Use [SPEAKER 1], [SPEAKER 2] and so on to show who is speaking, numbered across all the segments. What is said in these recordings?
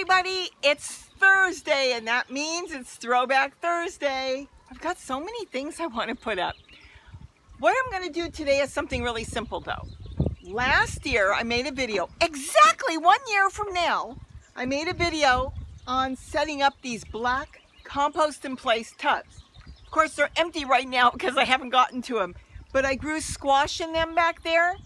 [SPEAKER 1] everybody, it's Thursday, and that means it's Throwback Thursday. I've got so many things I want to put up. What I'm going to do today is something really simple though. Last year I made a video, exactly 1 year from now, I made a video on setting up these black compost in place tubs. Of course they're empty right now because I haven't gotten to them, but I grew squash in them back there.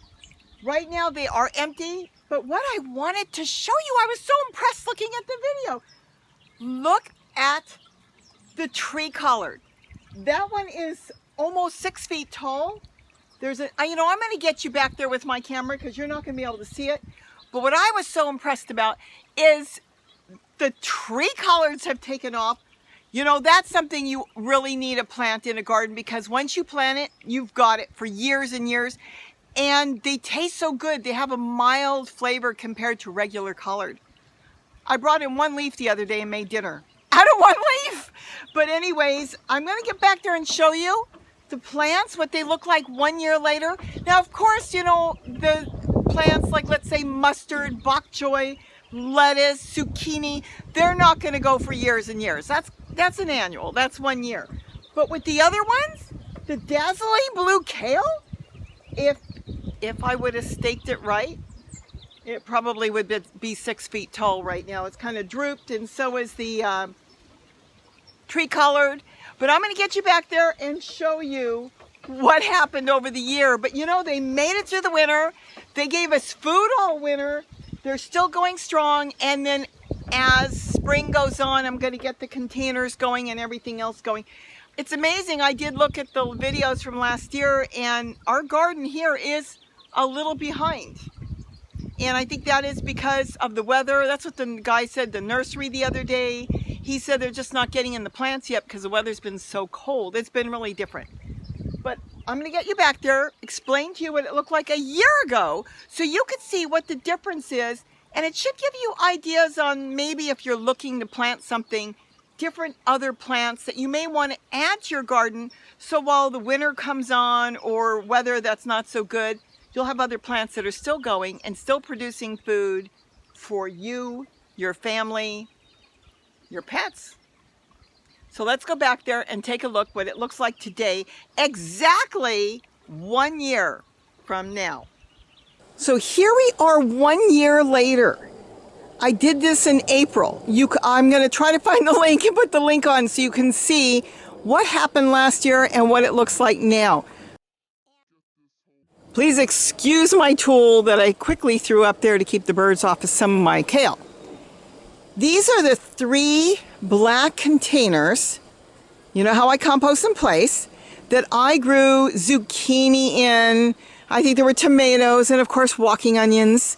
[SPEAKER 1] Right now they are empty. But what I wanted to show you, I was so impressed looking at the video. Look at the tree collard. That one is almost 6 feet tall. I'm going to get you back there with my camera because you're not going to be able to see it. But what I was so impressed about is the tree collards have taken off. You know, that's something you really need to plant in a garden because once you plant it, you've got it for years and years. And they taste so good. They have a mild flavor compared to regular collard. I brought in one leaf the other day and made dinner out of one leaf. But anyways, I'm going to get back there and show you the plants, what they look like 1 year later. Now, of course, you know, the plants like, let's say, mustard, bok choy, lettuce, zucchini, they're not going to go for years and years. That's an annual. That's 1 year. But with the other ones, the dazzling blue kale, if I would have staked it right, it probably would be 6 feet tall right now. It's kind of drooped, and so is the tree collard. But I'm going to get you back there and show you what happened over the year. But you know, they made it through the winter. They gave us food all winter. They're still going strong. And then as spring goes on, I'm going to get the containers going and everything else going. It's amazing. I did look at the videos from last year, and our garden here is a little behind. And I think that is because of the weather. That's what the guy said, the nursery the other day. He said they're just not getting in the plants yet because the weather's been so cold. It's been really different. But I'm going to get you back there, explain to you what it looked like a year ago so you could see what the difference is. And it should give you ideas on maybe if you're looking to plant something, different other plants that you may want to add to your garden. So while the winter comes on or weather that's not so good, you'll have other plants that are still going and still producing food for you, your family, your pets. So let's go back there and take a look what it looks like today, exactly 1 year from now. So here we are 1 year later. I did this in April. I'm going to try to find the link and put the link on so you can see what happened last year and what it looks like now. Please excuse my tool that I quickly threw up there to keep the birds off of some of my kale. These are the 3 black containers, you know how I compost in place, that I grew zucchini in. I think there were tomatoes and of course walking onions.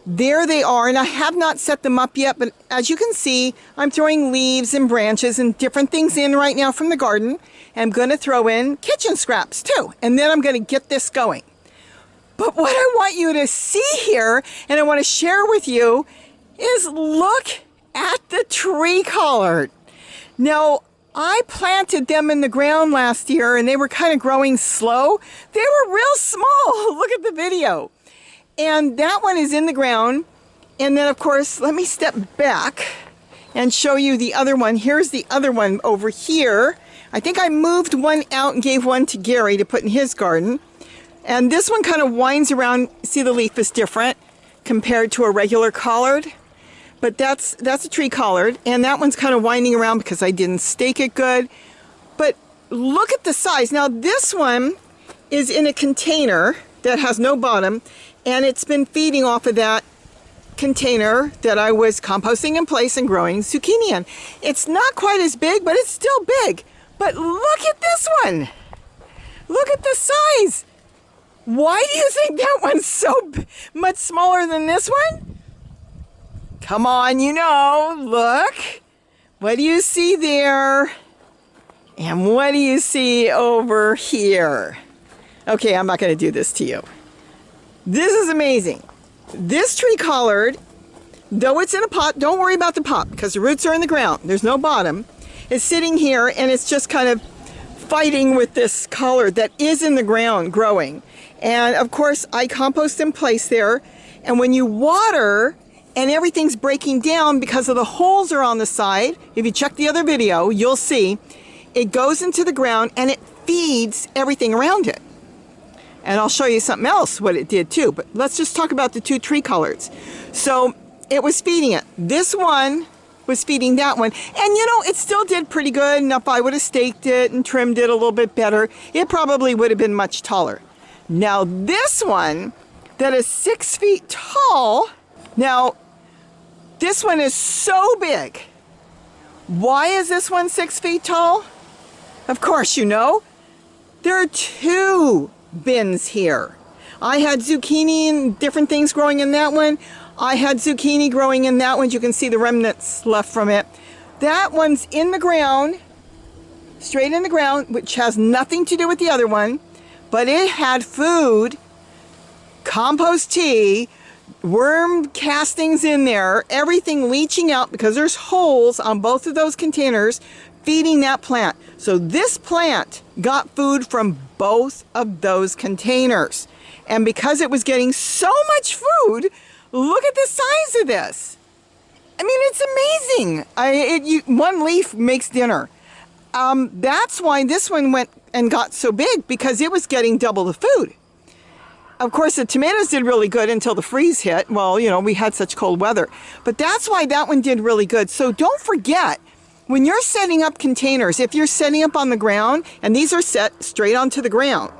[SPEAKER 1] There they are, and I have not set them up yet, but as you can see, I'm throwing leaves and branches and different things in right now from the garden. I'm going to throw in kitchen scraps too, and then I'm going to get this going. But what I want you to see here, and I want to share with you, is look at the tree collard. Now, I planted them in the ground last year, and they were kind of growing slow. They were real small. Look at the video. And that one is in the ground. And then, of course, let me step back and show you the other one. Here's the other one over here. I think I moved one out and gave one to Gary to put in his garden. And this one kind of winds around. See, the leaf is different compared to a regular collard. But that's a tree collard. And that one's kind of winding around because I didn't stake it good. But look at the size. Now, this one is in a container that has no bottom. And it's been feeding off of that container that I was composting in place and growing zucchini in. It's not quite as big, but it's still big. But look at this one. Look at the size. Why do you think that one's so much smaller than this one? Come on, you know, look. What do you see there? And what do you see over here? Okay, I'm not going to do this to you. This is amazing. This tree collard, though it's in a pot, don't worry about the pot because the roots are in the ground. There's no bottom. It's sitting here and it's just kind of fighting with this collard that is in the ground growing. And of course, I compost in place there. And when you water, and everything's breaking down because of the holes are on the side. If you check the other video, you'll see it goes into the ground and it feeds everything around it. And I'll show you something else, what it did too. But let's just talk about the two tree collards. So it was feeding it. This one was feeding that one. And you know, it still did pretty good. And if I would have staked it and trimmed it a little bit better, it probably would have been much taller. Now this one that is 6 feet tall, now this one is so big. Why is this one 6 feet tall? Of course, you know, there are 2 bins here. I had zucchini and different things growing in that one. I had zucchini growing in that one. You can see the remnants left from it. That one's in the ground, straight in the ground, which has nothing to do with the other one, but it had food, compost tea, worm castings in there, everything leaching out because there's holes on both of those containers feeding that plant. So this plant got food from both of those containers. And because it was getting so much food, look at the size of this. I mean, it's amazing. One leaf makes dinner. That's why this one went and got so big, because it was getting double the food. Of course, the tomatoes did really good until the freeze hit. Well, you know, we had such cold weather. But that's why that one did really good. So don't forget, when you're setting up containers, if you're setting up on the ground, and these are set straight onto the ground,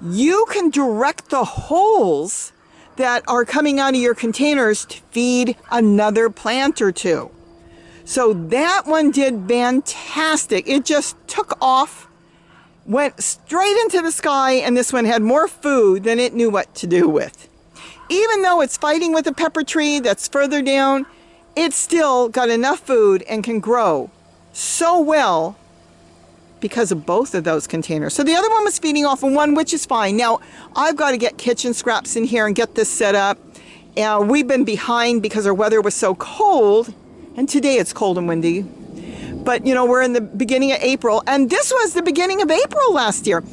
[SPEAKER 1] you can direct the holes that are coming out of your containers to feed another plant or 2. So that one did fantastic. It just took off, went straight into the sky, and this one had more food than it knew what to do with. Even though it's fighting with a pepper tree that's further down, it's still got enough food and can grow so well because of both of those containers. So the other one was feeding off of one, which is fine. Now, I've got to get kitchen scraps in here and get this set up. We've been behind because our weather was so cold, and today it's cold and windy. But, you know, we're in the beginning of April, and this was the beginning of April last year.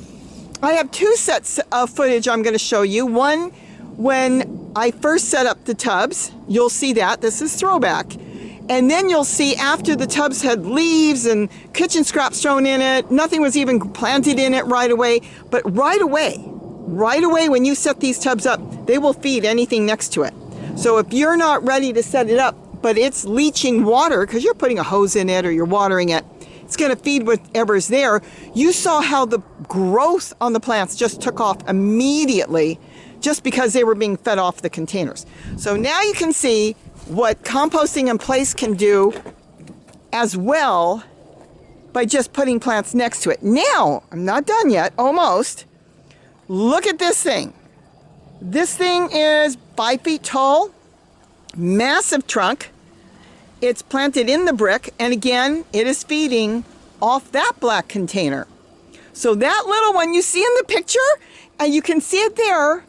[SPEAKER 1] I have 2 sets of footage I'm going to show you. One, when I first set up the tubs, you'll see that. This is throwback. And then you'll see after the tubs had leaves and kitchen scraps thrown in it, nothing was even planted in it right away. But right away when you set these tubs up, they will feed anything next to it. So if you're not ready to set it up, but it's leaching water because you're putting a hose in it or you're watering it, it's going to feed whatever's there. You saw how the growth on the plants just took off immediately just because they were being fed off the containers. So now you can see what composting in place can do as well by just putting plants next to it. Now, I'm not done yet, almost. Look at this thing. This thing is 5 feet tall, massive trunk. It's planted in the brick, and again, it is feeding off that black container. So that little one you see in the picture, and you can see it there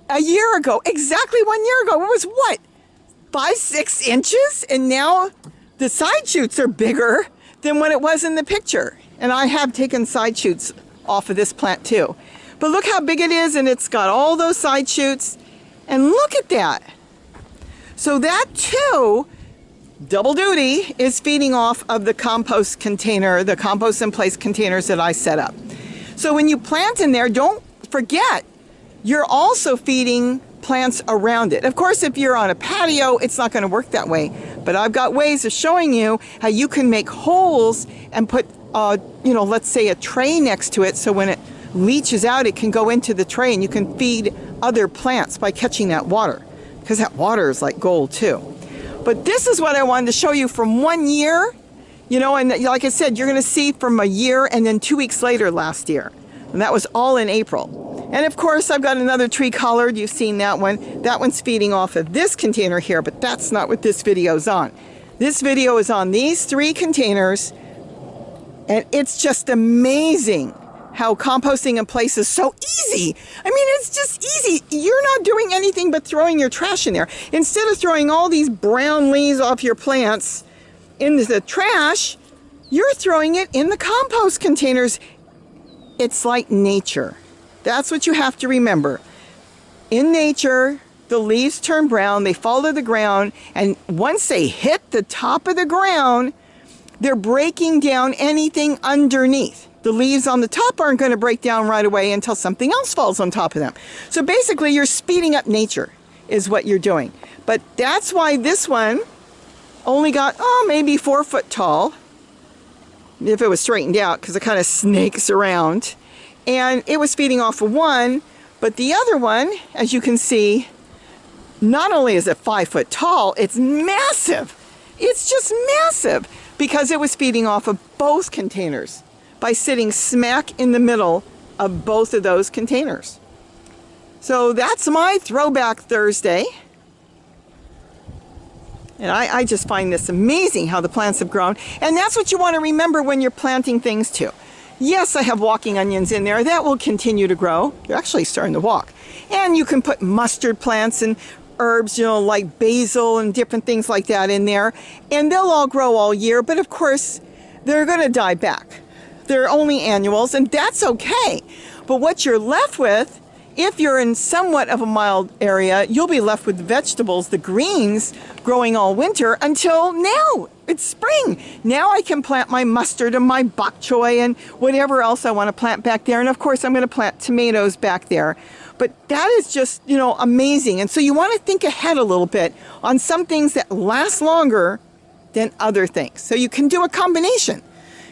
[SPEAKER 1] a year ago, exactly 1 year ago. It was what, 5-6 inches? And now the side shoots are bigger than when it was in the picture. And I have taken side shoots off of this plant too. But look how big it is, and it's got all those side shoots. And look at that. So that too, double duty, is feeding off of the compost container, the compost in place containers that I set up. So when you plant in there, don't forget, you're also feeding plants around it. Of course, if you're on a patio, it's not going to work that way. But I've got ways of showing you how you can make holes and put, you know, let's say a tray next to it, so when it leaches out, it can go into the tray and you can feed other plants by catching that water, because that water is like gold too. But this is what I wanted to show you from 1 year, you know, and like I said, you're going to see from a year and then 2 weeks later last year. And that was all in April. And of course, I've got another tree collard. You've seen that one. That one's feeding off of this container here, but that's not what this video is on. This video is on these 3 containers, and it's just amazing how composting in place is so easy. I mean, it's just easy. You're not doing anything but throwing your trash in there. Instead of throwing all these brown leaves off your plants into the trash, you're throwing it in the compost containers. It's like nature. That's what you have to remember. In nature, the leaves turn brown, they fall to the ground, and once they hit the top of the ground, they're breaking down anything underneath. The leaves on the top aren't going to break down right away until something else falls on top of them. So basically, you're speeding up nature is what you're doing. But that's why this one only got, maybe 4 foot tall, if it was straightened out, because it kind of snakes around. And it was feeding off of one, but the other one, as you can see, not only is it 5 foot tall, it's massive. It's just massive because it was feeding off of both containers by sitting smack in the middle of both of those containers. So that's my Throwback Thursday. And I just find this amazing how the plants have grown. And that's what you want to remember when you're planting things too. Yes, I have walking onions in there. That will continue to grow. They're actually starting to walk. And you can put mustard plants and herbs, like basil and different things like that in there. And they'll all grow all year. But of course, they're going to die back. They're only annuals, and that's okay. But what you're left with, if you're in somewhat of a mild area, you'll be left with vegetables, the greens, growing all winter until now. It's spring. Now I can plant my mustard and my bok choy and whatever else I want to plant back there. And of course, I'm going to plant tomatoes back there. But that is just, amazing. And so you want to think ahead a little bit on some things that last longer than other things. So you can do a combination.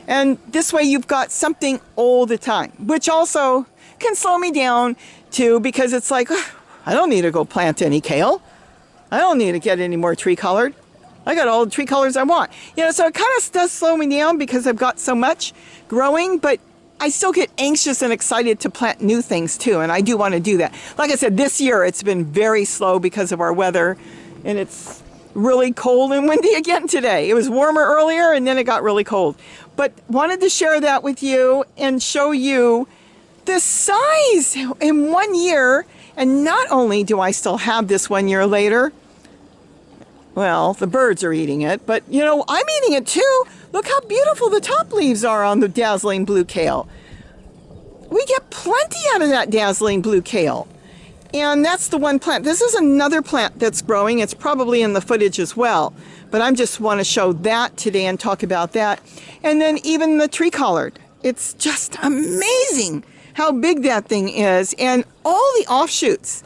[SPEAKER 1] And this way you've got something all the time, which also can slow me down too, because it's like, I don't need to go plant any kale. I don't need to get any more tree colored. I got all the tree colors I want. So it kind of does slow me down because I've got so much growing, but I still get anxious and excited to plant new things too. And I do want to do that. Like I said, this year it's been very slow because of our weather, and it's really cold and windy again today. It was warmer earlier and then it got really cold. But wanted to share that with you and show you the size in 1 year. And not only do I still have this 1 year later, well, the birds are eating it, but I'm eating it too. Look how beautiful the top leaves are on the dazzling blue kale. We get plenty out of that dazzling blue kale. And that's the one plant. This is another plant that's growing. It's probably in the footage as well. But I just want to show that today and talk about that. And then even the tree collard. It's just amazing how big that thing is. And all the offshoots.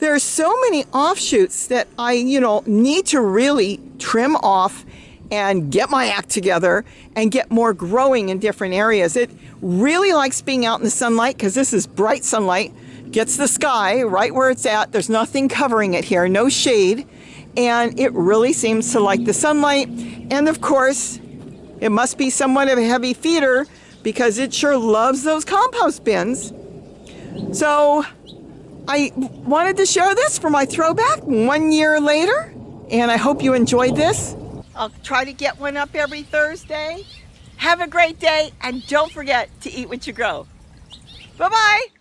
[SPEAKER 1] There are so many offshoots that I, need to really trim off and get my act together and get more growing in different areas. It really likes being out in the sunlight because this is bright sunlight. Gets the sky right where it's at. There's nothing covering it here, no shade. And it really seems to like the sunlight. And of course, it must be somewhat of a heavy feeder because it sure loves those compost bins. So I wanted to share this for my throwback 1 year later. And I hope you enjoyed this. I'll try to get one up every Thursday. Have a great day. And don't forget to eat what you grow. Bye-bye.